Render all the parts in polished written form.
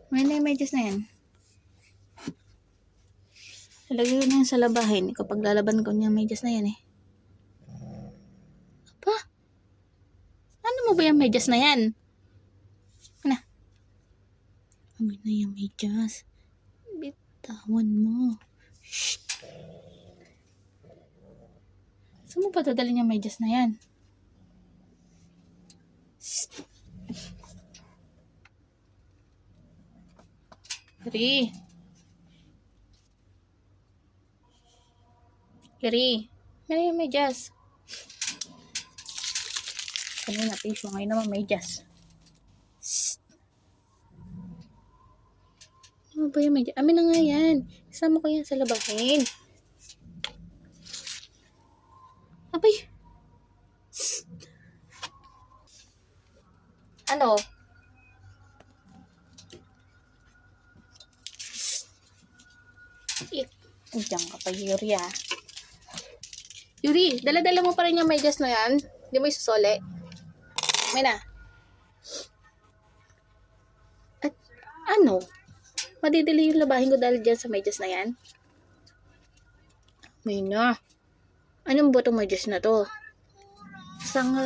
May na yung medyas na yan. Ilagay ko na yan sa labahin. Kapag lalaban ko niya medyas na yan eh. Apa? Ano mo ba yung medyas na yan? Ano? Amin na yung medyas. Bitawan mo. Shh. Saan mo pa dadalhin yung medyas na yan? Shh. Yuri. Yuri. Ano yung medyas? Kanina tissue. Ngayon naman medyas. Shh. Ano ba yung medyas? Amin na nga yan. Isama ko yan sa labahin. Abay. Shh. Ano? Diyan ka pa, Yuri ah. Yuri, dala-dala mo pa rin yung medyas na yan. Hindi mo isusole. May na. At ano? Madidili yung labahin ko dahil dyan sa medyas na yan? May na. Anong botong medyas na to?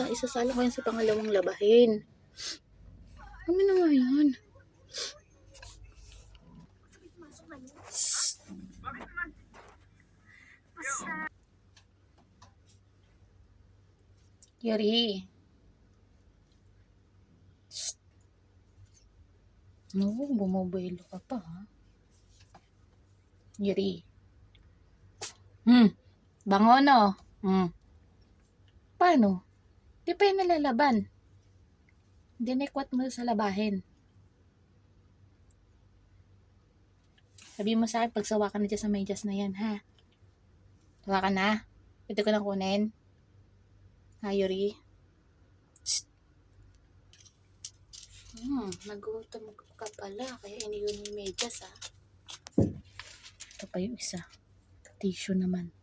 Isasala ko yan sa pangalawang labahin. Ano na nga yan? Yuri. No, bumobelo ka pa ha. Yuri. Bango no? Paano? Di pa yun nalalaban. Dinekwat mo sa labahin. Sabi mo sa akin, pagsawa ka na dyan sa medyas na yan ha. Sawa ka na? Pwede ko na kunin. Ha, Yuri? Nagutom ka pala. Kaya iniwan yung medyas ha. Ito pa yung isa. Tissue naman.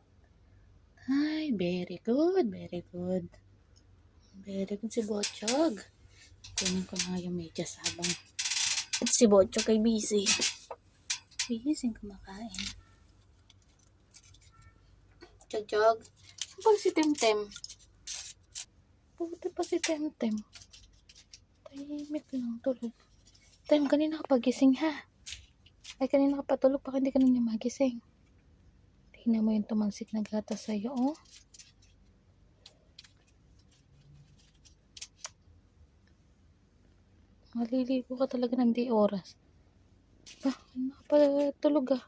Ay, very good. Very good. Very good si Botchog. Kunin ko na yung medyas habang si Botchog ay busy. Busy kumakain. Chog-chog. Saan pa si Temtem? Puti pa si Temtem. Tahimik lang tulog. Tem, kanina ka pagising ha. Ay, kanina ka patulog pa hindi ka na niya magising. Tingnan mo yung tumansik na gata sa'yo, oh. Maliligo ka talaga ng di oras. Ba, ano ka pa tulog ah.